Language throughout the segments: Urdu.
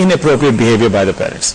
inappropriate behavior by the parents.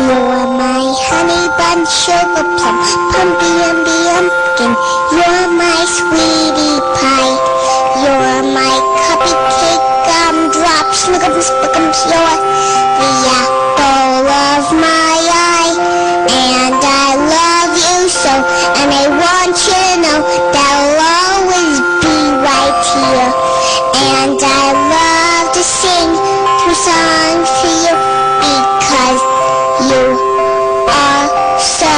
You're my honey bun, sugar plum, pumpy umby umpkin. You're my sweetie pie. You're my cupcake gumdrop, snuggums, bookums. You're the apple of my eye, and I love you so, and I want you to know that I'll always be right here. And I love to sing through songs to you because you are so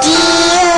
dear.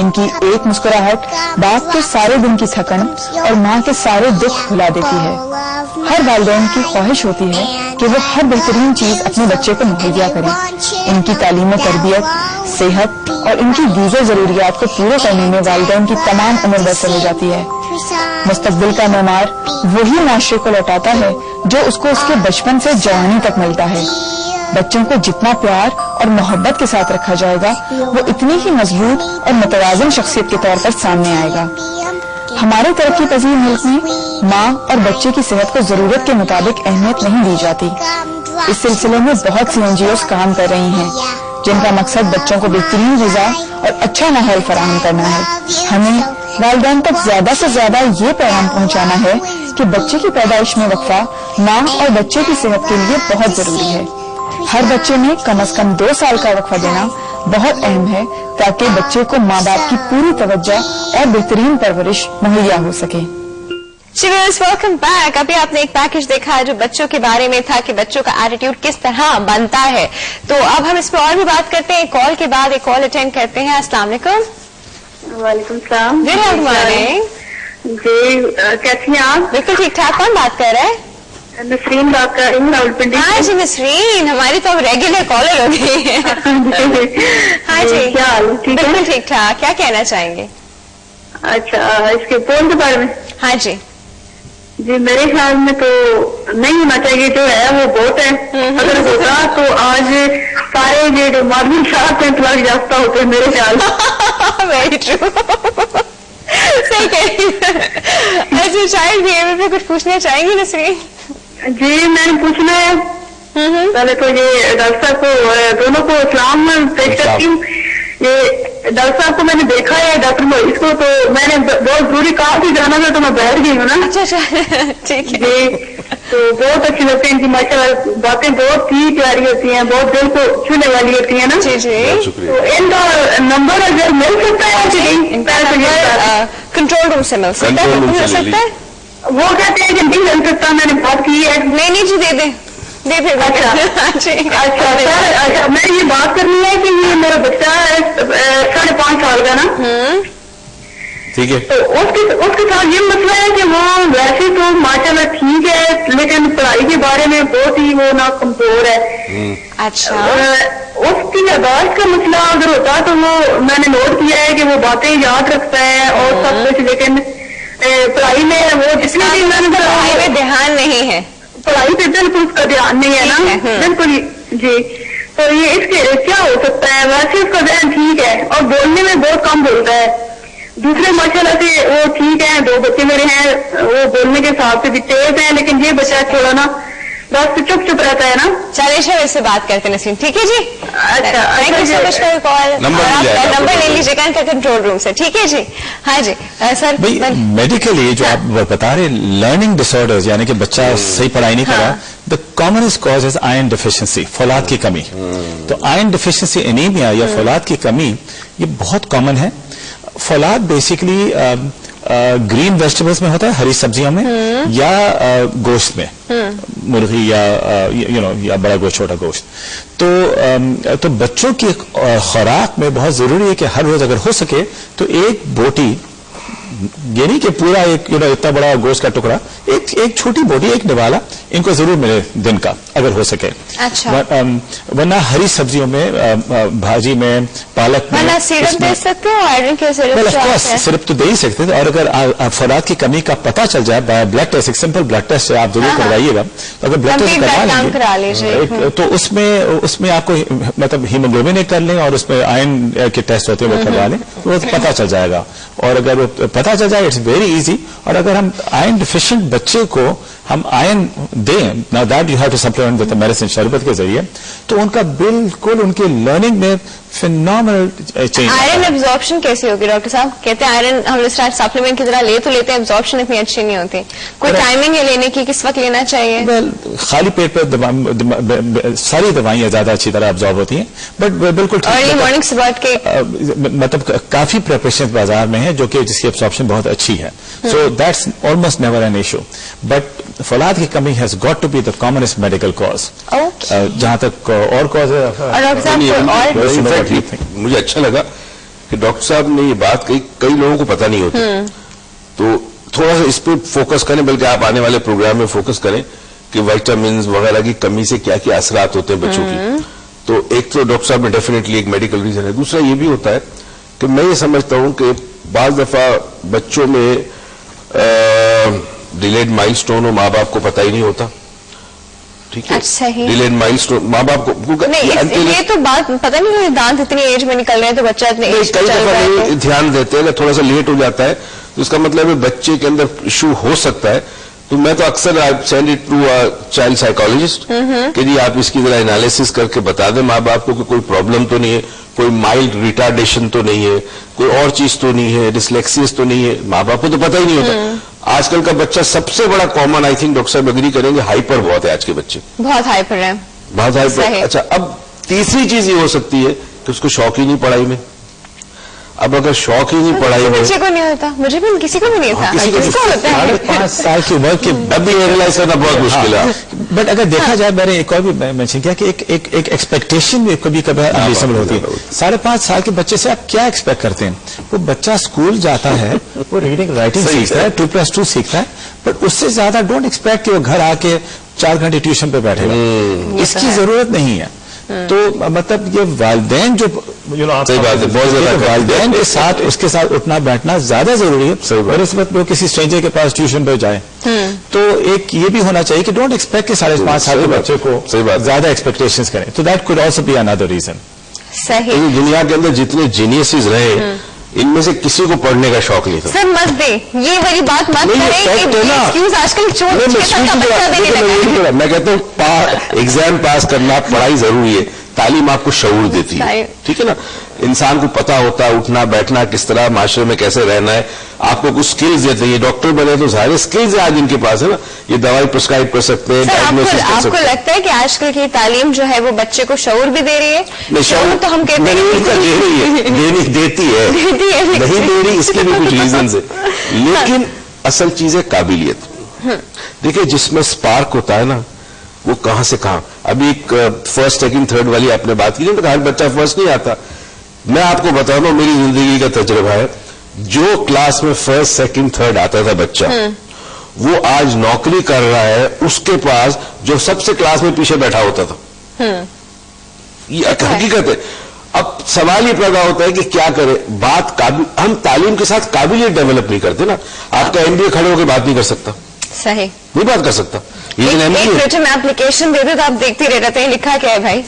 ان کی ایک مسکراہٹ باپ کے سارے دن کی تھکن اور ماں کے سارے دکھ بھلا دیتی ہے. ہر والدین کی خواہش ہوتی ہے کہ وہ ہر بہترین چیز اپنے بچے کو مہیا کریں. ان کی تعلیم و تربیت، صحت اور ان کی دیگر ضروریات کو پورے کرنے میں والدین کی تمام عمر بسر ہو جاتی ہے. مستقبل کا معمار وہی معاشرے کو لوٹاتا ہے جو اس کو اس کے بچپن سے جوانی تک ملتا ہے. بچوں کو جتنا پیار اور محبت کے ساتھ رکھا جائے گا وہ اتنی ہی مضبوط اور متوازن شخصیت کے طور پر سامنے آئے گا. ہمارے ترقی پذیر ملک میں ماں اور بچے کی صحت کو ضرورت کے مطابق اہمیت نہیں دی جاتی. اس سلسلے میں بہت سی NGOs کام کر رہی ہیں جن کا مقصد بچوں کو بہترین غذا اور اچھا ماحول فراہم کرنا ہے. ہمیں والدین تک زیادہ سے زیادہ یہ پیغام پہنچانا ہے کہ بچے کی پیدائش میں وقفہ ماں اور بچے کی صحت کے لیے بہت ضروری ہے. ہر بچے میں کم از کم 2 سال کا وقفہ دینا بہت اہم ہے تاکہ بچے کو ماں باپ کی پوری توجہ اور بہترین پرورش مہیا ہو سکے. Welcome back. ابھی آپ نے ایک پیکج دیکھا جو بچوں کے بارے میں تھا کہ بچوں کا ایٹیٹیوڈ کس طرح بنتا ہے. تو اب ہم اس پہ اور بھی بات کرتے ہیں. کال کے بعد ایک کال اٹینڈ کرتے ہیں. السلام علیکم. وعلیکم السلام. Good morning. جی کیسی ہیں آپ؟ بالکل ٹھیک ٹھاک. کون بات کر رہے ہیں؟ نسرین بات کر رہی ہوں راولپنڈی. ہاں جی نسرین ہماری تو ریگولر کالر ہو گئی ہے. ہاں جی کیا حال ہے؟ ٹھیک بالکل ہے. ٹھیک ٹھاک. کیا کہنا چاہیں گے؟ اچھا اس کے فون کے بارے میں ہاں جی. جی میرے خیال میں تو نہیں ہونا چاہیے. جو ہے وہ بہت ہے. اگر ہوتا تو آج سارے جو مارننگ شاپ میں طلاق یافتہ ہوتے میرے خیال میں. Very true. صحیح کہہ رہی ہیں. ایسے چائلڈ بہیویئر پہ کچھ پوچھنا چاہیں گی نسرین؟ جی میں نے پوچھنا ہے. پہلے تو یہ ڈاکٹر صاحب کو دونوں کو اسلام پیش کرتی ہوں. یہ ڈاکٹر صاحب کو میں نے دیکھا ہے ڈاکٹر موئس کو تو میں نے بہت ضروری کہا کہ جانا تھا تو میں بیٹھ گئی ہوں نا. اچھا ٹھیک ہے. جی تو بہت اچھی لگتی ہیں ان کی ماشاء اللہ باتیں بہت ہی پیاری ہوتی ہیں بہت دل کو چھونے والی ہوتی ہیں نا. جی جی. تو ان کا نمبر اگر مل سکتا ہے کنٹرول روم سے مل سکتا ہے. وہ کہتے ہیں کہ نہیں مل سکتا. میں نے بات کی ہے. نہیں جی دے دیں. اچھا اچھا میں یہ بات کرنی ہے کہ یہ میرا بچہ 5.5 سال کا نا. ٹھیک ہے. تو اس کے ساتھ یہ مسئلہ ہے کہ وہ ویسے تو ماشاء اللہ ٹھیک ہے لیکن پڑھائی کے بارے میں بہت ہی وہ نا کمزور ہے. اچھا اس کی یاداشت کا مسئلہ اگر ہوتا تو وہ میں نے نوٹ کیا ہے کہ وہ باتیں یاد رکھتا ہے اور سب کچھ لیکن پڑھائی میں وہ جتنے بھی میں نے پڑھائی میں دھیان نہیں ہے. پڑھائی پہ بالکل اس کا دھیان نہیں ہے نا. بالکل جی. تو یہ اس کے کیا ہو سکتا ہے؟ ویسے اس کا ذہن ٹھیک ہے اور بولنے میں بہت کم بولتا ہے. دوسرے ماشاء اللہ سے وہ ٹھیک ہے. 2 بچے میرے ہیں وہ بولنے کے حساب سے بھی تیز ہیں لیکن یہ بچہ تھوڑا نا بس چپ رہتا ہے نا. چلے شاید اس سے بات کرتے ہیں نسرین. ٹھیک ہے جی. اچھا thank you so much for call. Number لے لیجیے گا ان کا کنٹرول روم سے. ٹھیک ہے جی. ہاں جی سر. میڈیکلی جو آپ بتا رہے لرننگ ڈس آرڈرز یعنی کہ بچہ صحیح پڑھائی نہیں کر رہا. دا commonest cause is iron deficiency فولاد کی کمی. تو آئرن ڈیفیشنسی انیمیا یا فولاد کی کمی یہ بہت کامن ہے. فولاد بیسکلی گرین ویجیٹیبلس میں ہوتا ہے ہری سبزیوں میں یا گوشت میں مرغی یا بڑا گوشت چھوٹا گوشت. تو بچوں کی خوراک میں بہت ضروری ہے کہ ہر روز اگر ہو سکے تو ایک بوٹی یعنی کہ پورا ایک اتنا بڑا گوشت کا ٹکڑا ایک چھوٹی بوٹی ایک نوالا ان کو ضرور ملے دن کا اگر ہو سکے. اچھا. ورنہ ہری سبزیوں میں بھاجی میں پالک میں سیرپ دے سکتے ہو آئرن کے سیرپ تو دے ہی سکتے ہیں. اور اگر فولاد کی کمی کا پتہ چل جائے بلڈ ٹیسٹ ایک سمپل بلڈ ٹیسٹ آپ ضرور کروائیے گا. اگر بلڈ ٹیسٹ کروا لیں تو اس میں آپ کو مطلب ہیموگلوبن ایک کر لیں اور اس میں آئرن کے ٹیسٹ ہوتے ہیں وہ کروا لیں وہ پتہ چل جائے گا. اور اگر پتہ چل جائے اٹس ویری ایزی. اور اگر ہم آئرن ڈیفیشینٹ بچے کو ہم آئرن دیں نا that you have to supplement with medicine شربت کے ذریعے تو ان کا بالکل ان کے لرننگ میں فینومنل چینج. آئرن ابزارپشن کیسی ہوگی ڈاکٹر صاحب؟ کہتے ہیں آئرن ہم سپلیمنٹ کی طرح لے تو لیتے ہیں ابزارپشن اتنی اچھی نہیں ہوتی. کوئی ٹائمنگ ہے لینے کی کس وقت لینا چاہیے؟ خالی پیٹ پہ ساری دوائیاں زیادہ اچھی طرح ابزارب ہوتی ہیں بٹ بالکل مارننگ سے بعد کے مطلب کافی پریپریشن بازار میں ہے جو کہ جس کی ابزارپشن بہت اچھی ہے. So that's almost never an issue. But فولاد کی کمی has got to be the commonest medical cause. جہاں تک اور کاز مجھے اچھا لگا کہ ڈاکٹر صاحب نے یہ بات کہی, کئی لوگوں کو پتہ نہیں ہوتی, تو تھوڑا سا اس پہ فوکس کریں, بلکہ آپ آنے والے پروگرام میں فوکس کریں کہ وائٹامنز وغیرہ کی کمی سے کیا کیا اثرات ہوتے ہیں بچوں کی. تو ایک تو ڈاکٹر صاحب میں ڈیفینیٹلی ایک میڈیکل ریزن ہے. دوسرا یہ بھی ہوتا ہے کہ میں یہ سمجھتا ہوں کہ بعض دفعہ بچوں میں ڈیلیڈ مائل سٹون ہو, ماں باپ کو پتہ ہی نہیں ہوتا. ٹھیک ہے, ڈیلیڈ مائل سٹون ماں باپ کو یہ تو بات پتہ نہیں, دانت اتنی ایج میں نکل رہے ہیں تو بچہ اتنے ایج کئی دفعہ نہیں دھیان دیتے ہیں, اگر تھوڑا سا لیٹ ہو جاتا ہے تو اس کا مطلب ہے بچے کے اندر ایشو ہو سکتا ہے. تو میں تو اکثر send it to child psychologist کہ جی آپ اس کی ذرا انالیسس کر کے بتا دیں ماں باپ کو کہ کوئی پرابلم تو نہیں ہے, کوئی مائلڈ ریٹارڈیشن تو نہیں ہے, کوئی اور چیز تو نہیں ہے, ڈسلیکسیس تو نہیں ہے. ماں باپ کو تو پتہ ہی نہیں ہوتا. آج کل کا بچہ سب سے بڑا کامن, آئی تھنک ڈاکٹر صاحب اگری کریں گے, ہائپر بہت ہے آج کے بچے, بہت ہائپر ہے, بہت ہائپر. اچھا, اب تیسری چیز یہ ہو سکتی ہے کہ اس کو شوق ہی نہیں پڑھائی میں. اب اگر شوق ہی نہیں پڑھائی میں, بچے کو نہیں ہوتا, مجھے بھی کسی کو بھی نہیں تھا, کسی کو ہوتا ہے 5 سال کی عمر کے اب بھی ریئلائز کرنا بہت مشکل ہے. بٹ اگر دیکھا جائے, میں نے ایک اور بھی مینشن کیا کہ ایک ایکسپیکٹیشن بھی کبھی کبھی انریزنبل ہوتی ہے. 5.5 سال کے بچے سے آپ کیا ایکسپیکٹ کرتے ہیں؟ وہ بچہ اسکول جاتا ہے, وہ ریڈنگ رائٹنگ سیکھتا ہے, 2+2 سیکھتا ہے, بٹ اس سے زیادہ ڈونٹ ایکسپیکٹ کہ وہ گھر آ کے 4 گھنٹے ٹیوشن پہ بیٹھے گا. اس کی ضرورت نہیں ہے. تو مطلب یہ والدین جو والدین کے ساتھ اس کے ساتھ اٹھنا بیٹھنا زیادہ ضروری ہے. اور اس وقت وہ کسی اسٹرینجر کے پاس ٹیوشن پہ جائیں تو ایک یہ بھی ہونا چاہیے کہ ڈونٹ ایکسپیکٹ کہ 5.5 سال کے بچے کو زیادہ ایکسپیکٹیشنز کریں. تو that could also be another reason. صحیح. دنیا کے اندر جتنے جینیسز رہے ان میں سے کسی کو پڑھنے کا شوق نہیں تھا. سر مت دے, یہ والی بات مت کریں. آج کل میں کہتا ہوں ایگزام پاس کرنا, پڑھائی ضروری ہے, تعلیم آپ کو شعور دیتی ہے. ٹھیک ہے نا, انسان کو پتا ہوتا ہے اٹھنا بیٹھنا کس طرح, معاشرے میں کیسے رہنا ہے, آپ کو کچھ سکلز دیتے ہیں. یہ ڈاکٹر بنے تو ظاہر سکلز ہیں آج ان کے پاس, ہے نا, یہ دوائی پرسکرائب کر سکتے ہیں, ڈائگنوسس کر آپ سکتے کو ہیں. لگتا ہے کہ آج کل کی تعلیم جو ہے وہ بچے کو شعور بھی دے رہی ہے؟ شعور تو ہم کہتے ہیں دیتی ہے, نہیں دے رہی, اس کے بھی کچھ ریزنز ہیں. لیکن اصل چیز ہے قابلیت. دیکھیں جس میں سپارک ہوتا ہے نا, وہ کہاں سے کہاں. ابھی ایک فرسٹ سیکنڈ تھرڈ والی آپ نے بات کی, ہر بچہ فرسٹ نہیں آتا. میں آپ کو بتا دوں, میری زندگی کا تجربہ ہے, جو کلاس میں فرسٹ سیکنڈ تھرڈ آتا تھا بچہ, وہ آج نوکری کر رہا ہے اس کے پاس جو سب سے کلاس میں پیچھے بیٹھا ہوتا تھا. یہ حقیقت ہے. اب سوال یہ پیدا ہوتا ہے کہ کیا کرے. ہم تعلیم کے ساتھ قابلیت ڈیولپ نہیں کرتے نا. آپ کا MBA کھڑے ہو کے بات نہیں کر سکتا, صحیح نہیں بات کر سکتا. ایک میں اپلیکیشن دے دو تو آپ دیکھتے رہتے ہیں لکھا کیا ہے بھائی.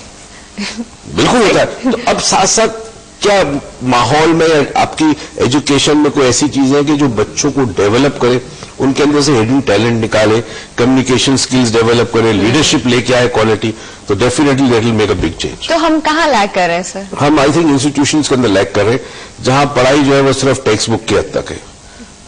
بالکل ہوتا ہے. تو اب ساتھ ساتھ کیا ماحول میں آپ کی ایجوکیشن میں کوئی ایسی چیزیں ہیں کہ جو بچوں کو ڈیولپ کرے, ان کے اندر سے ہڈن ٹیلنٹ نکالے, کمیونیکیشن سکلز ڈیولپ کرے, لیڈرشپ لے کے آئے کوالٹی, تو definitely that will make a big change. تو ہم کہاں لیک کر رہے ہیں سر؟ ہم آئی تھنک انسٹیٹیوشنز کے اندر لیک کر رہے ہیں, جہاں پڑھائی جو ہے وہ صرف ٹیکسٹ بک کی حد تک ہے.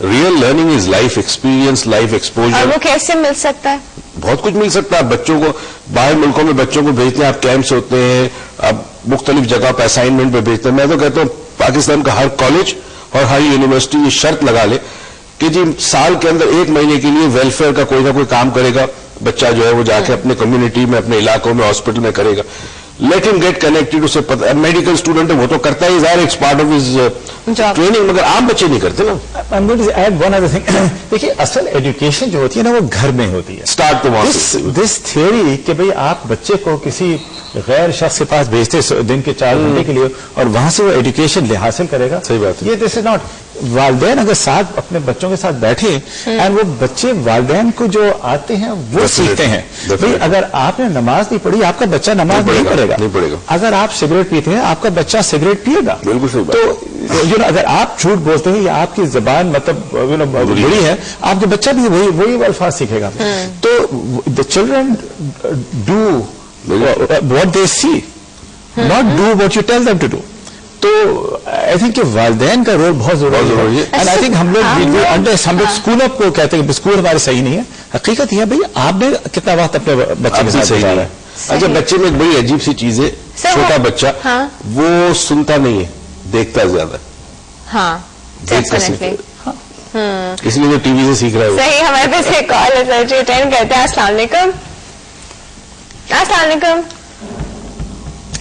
Real learning is life experience, life exposure. اور وہ کیسے مل سکتا ہے؟ بہت کچھ مل سکتا ہے. بچوں کو باہر ملکوں میں بچوں کو بھیجتے ہیں, آپ کیمپس ہوتے ہیں, اب مختلف جگہ پہ اسائنمنٹ پہ بھیجتے ہیں. میں تو کہتا ہوں پاکستان کا ہر کالج اور ہر یونیورسٹی یہ شرط لگا لے کہ جی سال کے اندر 1 مہینے کے لیے ویلفیئر کا کوئی نہ کوئی کام کرے گا بچہ, جو ہے وہ جا کے اپنے کمیونٹی میں, اپنے علاقوں میں, ہاسپٹل میں کرے گا. لیٹ ہم گیٹ کنیکٹڈ. اسے پتہ میڈیکل اسٹوڈنٹ ہے وہ تو کرتا ہے, ظاہر it's part of his training, مگر عام بچے نہیں کرتے نا. دیکھیے اصل ایجوکیشن جو ہوتی ہے نا وہ گھر میں ہوتی ہے. اسٹارٹ تو دس تھیوری کہ بھئی آپ بچے کو کسی غیر شخص کے پاس بھیجتے دن کے 4 گھنٹے کے لیے اور وہاں سے وہ ایجوکیشن حاصل کرے گا, صحیح بات ہے. یہ دس از ناٹ. والدین اگر ساتھ اپنے بچوں کے ساتھ بیٹھے اینڈ وہ بچے والدین کو جو آتے ہیں وہ سیکھتے ہیں. بھئی اگر آپ نے نماز نہیں پڑھی, آپ کا بچہ نماز نہیں پڑھے گا. اگر آپ سگریٹ پیتے ہیں, آپ کا بچہ سگریٹ پیے گا. بالکل. تو اگر آپ جھوٹ بولتے ہیں یا آپ کی زبان مطلب بری ہے, آپ کا بچہ بھی وہی الفاظ سیکھے گا. تو the children do what they see, not do what you tell them to do. تو آئی تھنک کہ والدین کا رول بہت ضروری ہے. اینڈ آئی تھنک ہم لوگ اسکولوں کو کہتے ہیں کہ اسکول ہمارے صحیح نہیں ہے. حقیقت یہ ہے بھائی آپ نے کتنا وقت اپنے بچے کے ساتھ گزارا ہے. اچھا, بچے میں ایک بڑی عجیب سی چیز ہے, چھوٹا بچہ وہ سنتا نہیں ہے, دیکھتا زیادہ. ہاں دیکھ کر سیکھتا ہے, اس لیے وہ ٹی وی سے سیکھ رہا ہے. صحیح. ہمارے پاس ایک کال ہے سر جو اٹینڈ کرتے ہیں. السلام علیکم. السلام علیکم.